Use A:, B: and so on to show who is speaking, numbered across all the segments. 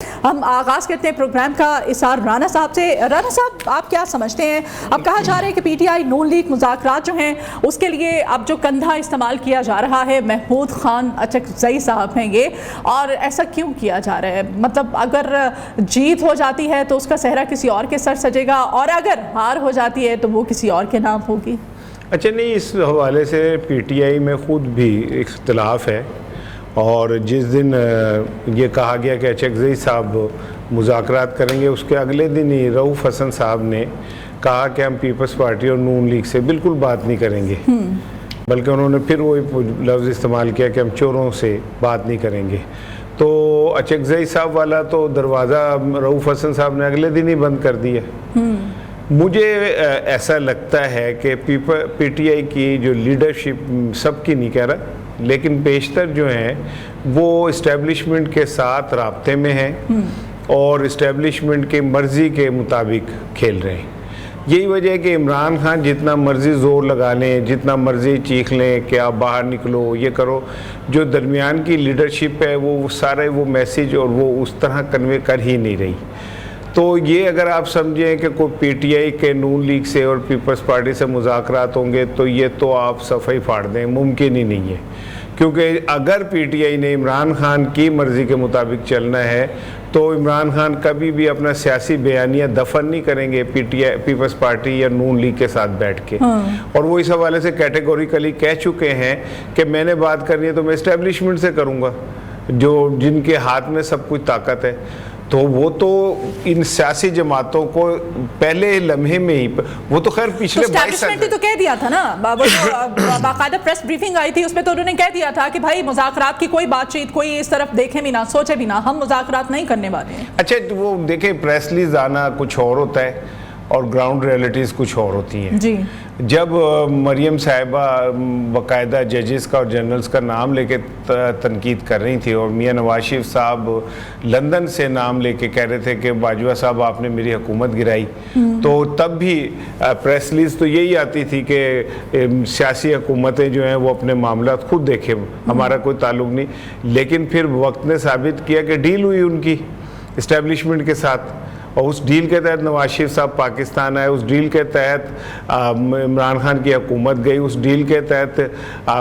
A: ہم آغاز کرتے ہیں پروگرام کا اسار رانا صاحب سے۔ رانا صاحب، آپ کیا سمجھتے ہیں؟ اب کہا جا رہا ہے کہ P T I known league مذاکرات جو ہیں اس کے لیے اب جو کندھا استعمال کیا جا رہا ہے محمود خان اچکزئی صاحب ہیں یہ، اور ایسا کیوں کیا جا رہا ہے؟ مطلب اگر جیت ہو جاتی ہے تو اس کا صحرا کسی اور کے سر سجے گا، اور اگر ہار ہو جاتی ہے تو وہ کسی اور کے نام ہوگی۔
B: اچھا نہیں، اس حوالے سے پی ٹی آئی میں خود بھی اختلاف ہے، اور جس دن یہ کہا گیا کہ اچکزئی صاحب مذاکرات کریں گے، اس کے اگلے دن ہی رؤوف حسن صاحب نے کہا کہ ہم پیپلز پارٹی اور نون لیگ سے بالکل بات نہیں کریں گے، بلکہ انہوں نے پھر وہی لفظ استعمال کیا کہ ہم چوروں سے بات نہیں کریں گے۔ تو اچکزئی صاحب والا تو دروازہ رؤوف حسن صاحب نے اگلے دن ہی بند کر دیا۔ مجھے ایسا لگتا ہے کہ پی ٹی آئی کی جو لیڈرشپ، سب کی نہیں کہہ رہا لیکن بیشتر جو ہیں وہ اسٹیبلشمنٹ کے ساتھ رابطے میں ہیں اور اسٹیبلشمنٹ کی مرضی کے مطابق کھیل رہے ہیں۔ یہی وجہ ہے کہ عمران خان جتنا مرضی زور لگا لیں، جتنا مرضی چیخ لیں کہ آپ باہر نکلو، یہ کرو، جو درمیان کی لیڈرشپ ہے وہ سارے وہ میسیج اور وہ اس طرح کنوے کر ہی نہیں رہی۔ تو یہ اگر آپ سمجھیں کہ کوئی پی ٹی آئی کے نون لیگ سے اور پیپلز پارٹی سے مذاکرات ہوں گے تو یہ تو آپ صفحہ ہی پھاڑ دیں، ممکن ہی نہیں ہے، کیونکہ اگر پی ٹی آئی نے عمران خان کی مرضی کے مطابق چلنا ہے تو عمران خان کبھی بھی اپنا سیاسی بیانیہ دفن نہیں کریں گے پیپلز پارٹی یا نون لیگ کے ساتھ بیٹھ کے، اور وہ اس حوالے سے کیٹیگوریکلی کہہ چکے ہیں کہ میں نے بات کرنی ہے تو میں اسٹیبلشمنٹ سے کروں گا، جن کے ہاتھ میں سب کچھ طاقت ہے۔ تو وہ تو ان سیاسی جماعتوں کو پہلے لمحے میں ہی، وہ تو خیر پچھلے 22 سال
A: تو کہہ دیا تھا نا، باقاعدہ پریس بریفنگ آئی تھی، اس میں تو انہوں نے کہہ دیا تھا کہ بھائی مذاکرات کی کوئی بات چیت کوئی اس طرف دیکھے بھی نہ، سوچے بھی نہ، ہم مذاکرات نہیں کرنے والے ہیں۔
B: اچھا وہ دیکھیں، پریس ریلیز آنا کچھ اور ہوتا ہے اور گراؤنڈ ریئلٹیز کچھ اور ہوتی ہیں۔
A: جی،
B: جب مریم صاحبہ باقاعدہ ججز کا اور جنرلز کا نام لے کے تنقید کر رہی تھی، اور میاں نواز شریف صاحب لندن سے نام لے کے کہہ رہے تھے کہ باجوہ صاحب آپ نے میری حکومت گرائی، تو تب بھی پریس ریلیز تو یہی آتی تھی کہ سیاسی حکومتیں جو ہیں وہ اپنے معاملات خود دیکھیں، ہمارا کوئی تعلق نہیں۔ لیکن پھر وقت نے ثابت کیا کہ ڈیل ہوئی ان کی اسٹیبلشمنٹ کے ساتھ، اور اس ڈیل کے تحت نواز شریف صاحب پاکستان آئے، اس ڈیل کے تحت عمران خان کی حکومت گئی، اس ڈیل کے تحت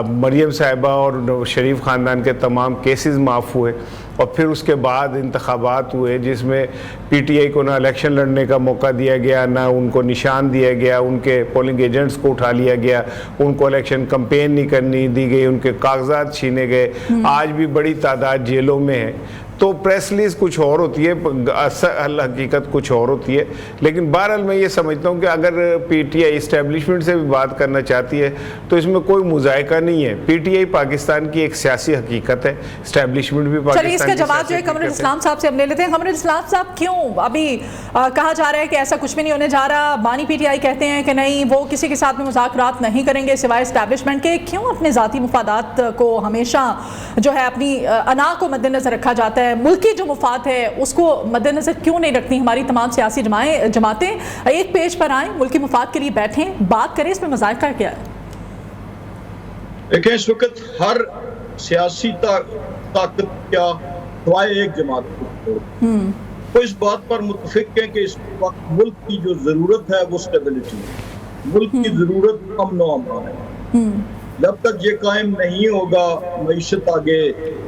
B: مریم صاحبہ اور شریف خاندان کے تمام کیسز معاف ہوئے، اور پھر اس کے بعد انتخابات ہوئے جس میں پی ٹی آئی کو نہ الیکشن لڑنے کا موقع دیا گیا، نہ ان کو نشان دیا گیا، ان کے پولنگ ایجنٹس کو اٹھا لیا گیا، ان کو الیکشن کمپین نہیں کرنی دی گئی، ان کے کاغذات چھینے گئے، آج بھی بڑی تعداد جیلوں میں ہے۔ تو پریس ریلیز کچھ اور ہوتی ہے، اصل حقیقت کچھ اور ہوتی ہے، لیکن بہرحال میں یہ سمجھتا ہوں کہ اگر پی ٹی آئی اسٹیبلشمنٹ سے بھی بات کرنا چاہتی ہے تو اس میں کوئی مذائقہ نہیں ہے۔ پی ٹی آئی پاکستان کی ایک سیاسی حقیقت ہے، اسٹیبلشمنٹ بھی پاکستان کی۔
A: چلیے اس کا جواب جو ہے قمر اسلام صاحب سے ہم لے لیتے ہیں۔ قمر اسلام صاحب، کیوں ابھی کہا جا رہا ہے کہ ایسا کچھ بھی نہیں ہونے جا رہا، بانی پی ٹی آئی کہتے ہیں کہ نہیں وہ کسی کے ساتھ بھی مذاکرات نہیں کریں گے سوائے اسٹیبلشمنٹ کے، کیوں اپنے ذاتی مفادات کو ہمیشہ جو ہے اپنی انا کو مد نظر رکھا جاتا ہے، ملکی جو مفاد ہے اس کو مد نظر کیوں نہیں رکھتی ہماری تمام سیاسی جماعتیں؟ ایک پیج پر آئیں، ملکی مفاد کے لیے بیٹھیں، بات کریں، اس میں مذائقہ کیا ہے؟
C: دیکھیں، اس وقت ہر سیاسی طاقت کیا سوائے ایک جماعت کو اس بات پر متفق ہے کہ اس وقت ملک کی جو ضرورت ہے وہ اسٹیبلٹی ہے، ملک کی ضرورت امن و امان ہے۔ جب تک یہ قائم نہیں ہوگا، معیشت آگے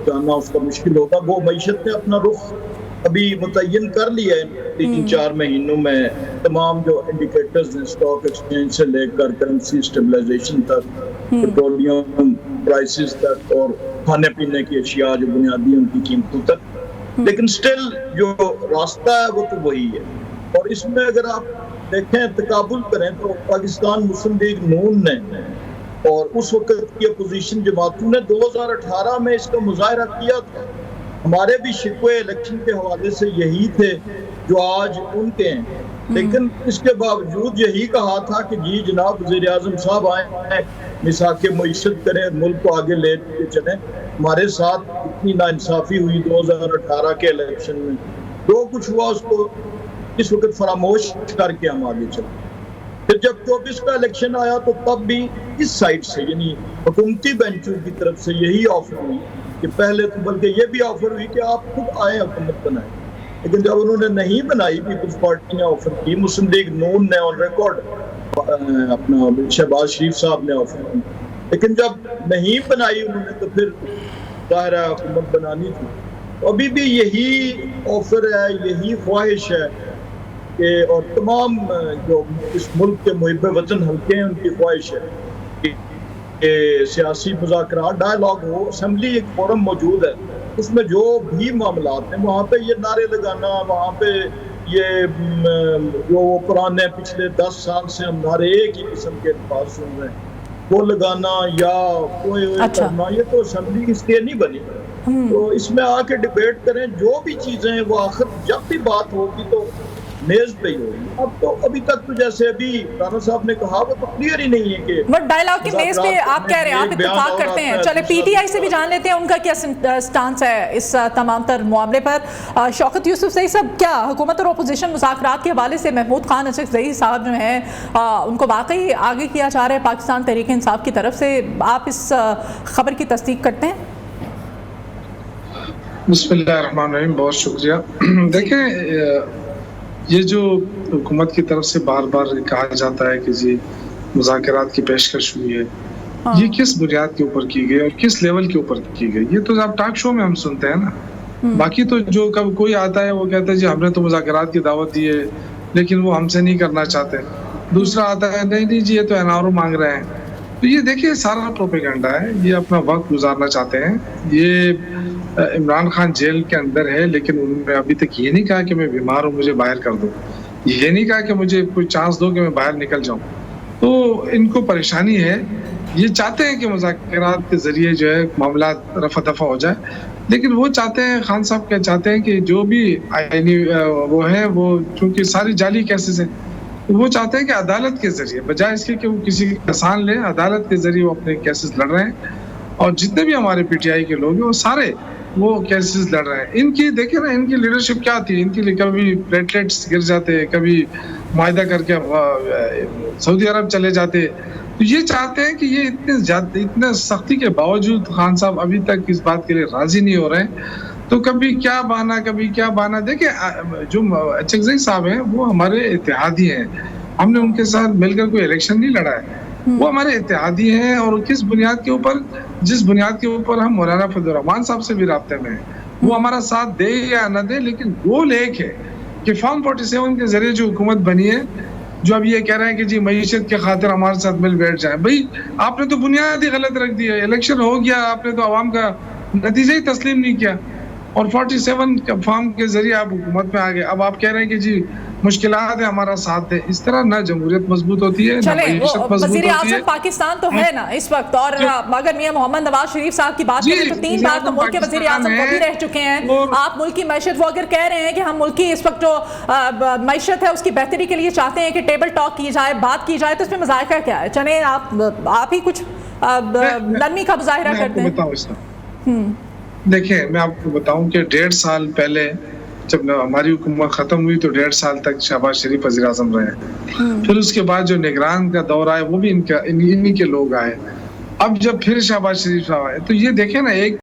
C: جانا اس کا مشکل ہوگا۔ وہ معیشت نے اپنا رخ ابھی متعین کر لیا ہے 3-4 مہینوں میں، تمام جو انڈیکیٹرز ہیں اسٹاک ایکسچینج سے لے کر کرنسی اسٹیبلائزیشن تک، پیٹرولیم پرائسز تک، اور کھانے پینے کی اشیاء جو بنیادی ان کی قیمتوں تک، لیکن سٹل جو راستہ ہے وہ تو وہی ہے۔ اور اس میں اگر آپ دیکھیں، تقابل کریں تو پاکستان مسلم لیگ نون نے اور اس وقت کی اپوزیشن جماعتوں نے 2018 میں اس کا مظاہرہ کیا تھا۔ ہمارے بھی شکوے الیکشن کے حوالے سے یہی تھے جو آج ان کے ہیں، لیکن اس کے باوجود یہی کہا تھا کہ جی جناب وزیر اعظم صاحب آئیں، مساق معیشت کریں، ملک کو آگے لے کے چلیں۔ ہمارے ساتھ اتنی ناانصافی ہوئی 2018 کے الیکشن میں، جو کچھ ہوا اس کو اس وقت فراموش کر کے ہم آگے چلیں۔ پھر جب 24 کا الیکشن آیا تو تب بھی اس سائڈ سے یعنی حکومتی بینچوں کی طرف سے یہی آفر ہوئی کہ پہلے تو بلکہ یہ بھی آفر ہوئی کہ آپ خود آئیں حکومت بنائیں، لیکن جب انہوں نے نہیں بنائی پیپلز پارٹی نے آفر کی, مسلم لیگ نون نے آن ریکارڈ اپنا شہباز شریف صاحب نے آفر کی, لیکن جب نہیں بنائی انہوں نے تو پھر ظاہر ہے حکومت بنانی تھی. ابھی بھی یہی آفر ہے, یہی خواہش ہے کہ اور تمام جو اس ملک کے محب وطن حلقے ہیں ان کی خواہش ہے کہ سیاسی مذاکرات ڈائیلاگ ہو. اسمبلی ایک فورم موجود ہے, اس میں جو بھی معاملات ہیں وہاں پہ یہ نعرے لگانا, وہاں پہ یہ جو پرانے پچھلے 10 سال سے ہم نعرے ایک ہی قسم کے الفاظ سن رہے ہیں وہ لگانا یا کوئی کرنا, یہ تو اسمبلی اس لیے نہیں بنی. تو اس میں آ کے ڈیبیٹ کریں, جو بھی چیزیں ہیں وہ آخر جب بھی بات ہوگی تو میز پہ ہی ہوگی. اب تو ابھی تک تو جیسے ابھی رانا صاحب نے کہا وہ تو کلیئر ہی نہیں ہے کہ
A: بٹ ڈائیلاگ کی میز پہ آپ کہہ رہے ہیں, آپ اتفاق کرتے ہیں. چلے پی ٹی آئی سے بھی جان لیتے ہیں ان کا کیا سٹانس ہے اس تمام تر معاملے پر. شوکت یوسف زئی صاحب, کیا حکومت اور اپوزیشن مذاکرات کے حوالے سے محمود خان اچکزئی صاحب جو ہیں ان کو واقعی آگے کیا جا رہا ہے پاکستان تحریک انصاف کی طرف سے, آپ اس خبر کی تصدیق کرتے ہیں؟
D: بسم اللہ الرحمن الرحیم, بہت شکریہ. دیکھیں, یہ جو حکومت کی طرف سے بار بار کہا جاتا ہے کہ جی مذاکرات کی پیشکش ہوئی ہے, یہ کس بنیاد کے اوپر کی گئی اور کس لیول کے اوپر کی گئی؟ یہ تو آپ ٹاک شو میں ہم سنتے ہیں نا. باقی تو جو کب کوئی آتا ہے وہ کہتا ہے جی ہم نے تو مذاکرات کی دعوت دی ہے لیکن وہ ہم سے نہیں کرنا چاہتے. دوسرا آتا ہے نہیں جی یہ تو این آر او مانگ رہے ہیں. تو یہ دیکھیے سارا پروپیگنڈا ہے, یہ اپنا وقت گزارنا چاہتے ہیں. یہ عمران خان جیل کے اندر ہے لیکن انہوں نے ابھی تک یہ نہیں کہا کہ میں بیمار ہوں مجھے باہر کر دو, یہ نہیں کہا کہ مجھے کوئی چانس دو کہ میں باہر نکل جاؤں. تو ان کو پریشانی ہے, یہ چاہتے ہیں کہ مذاکرات کے ذریعے جو ہے معاملات رفع دفع ہو جائے, لیکن وہ چاہتے ہیں, خان صاحب کیا چاہتے ہیں کہ جو بھی آئینی وہ ہے وہ چونکہ ساری جعلی کیسز ہیں, وہ چاہتے ہیں کہ عدالت کے ذریعے بجائے اس کے کہ وہ کسی کسان لیں, عدالت کے ذریعے وہ اپنے کیسز لڑ رہے ہیں. اور جتنے بھی ہمارے پی ٹی آئی کے لوگ ہیں وہ سارے وہ کیسز لڑ رہے ہیں. ان کی دیکھیں نا, ان کی لیڈرشپ کیا تھی, ان کی کبھی پلیٹلیٹس گر جاتے, کبھی معاہدہ کر کے سعودی عرب چلے جاتے. تو یہ چاہتے ہیں کہ یہ اتنے سختی کے باوجود خان صاحب ابھی تک اس بات کے لیے راضی نہیں ہو رہے ہیں. تو کبھی کیا بہانا کبھی کیا بہانا. دیکھیں جو اچکزئی صاحب ہیں وہ ہمارے اتحادی ہیں, ہم نے ان کے ساتھ مل کر کوئی الیکشن نہیں لڑا ہے, وہ ہمارے اتحادی ہیں. اور کس بنیاد کے اوپر, جس بنیاد کے اوپر ہم مولانا فضل الرحمان صاحب سے بھی رابطے میں ہیں, وہ ہمارا ساتھ دے یا نہ دے, لیکن گول ایک ہے کہ فارم 47 کے ذریعے جو حکومت بنی ہے, جو اب یہ کہہ رہے ہیں کہ جی معیشت کے خاطر ہمارے ساتھ مل بیٹھ جائیں. بھائی آپ نے تو بنیاد ہی غلط رکھ دی ہے, الیکشن ہو گیا, آپ نے تو عوام کا نتیجہ ہی تسلیم نہیں کیا اور 47 فارم کے ذریعے آپ حکومت میں آ گئے. اب آپ کہہ رہے ہیں کہ جی مشکلات ہے ہمارا ساتھ دے. اس طرح نہ جمہوریت مضبوط ہوتی ہے نہ معیشت مضبوط ہوتی ہے.
A: وزیر اعظم پاکستان تو ہے نا اس وقت, اور اگر میاں محمد نواز شریف صاحب کی بات کریں تو 3 بار تو ملک کے وزیر اعظم وہ بھی رہ چکے ہیں. آپ ملک کی معیشت, وہ اگر کہہ رہے ہیں کہ ہم ملک کی اس وقت جو معیشت ہے اس کی بہتری کے لیے چاہتے ہیں کہ ٹیبل ٹاک کی جائے, بات کی جائے, تو اس میں مذائقہ کیا ہے؟ چلیں آپ ہی کچھ نرمی کا مظاہرہ کرتے ہیں.
D: دیکھیں میں آپ کو بتاؤں کہ 1.5 سال پہلے جب ہماری حکومت ختم ہوئی تو 1.5 سال تک شہباز شریف وزیر اعظم رہے. پھر اس کے بعد جو نگران کا دور آئے وہ بھی انہی کے لوگ آئے. اب جب پھر شہباز شریف صاحب آئے تو یہ دیکھیں نا, ایک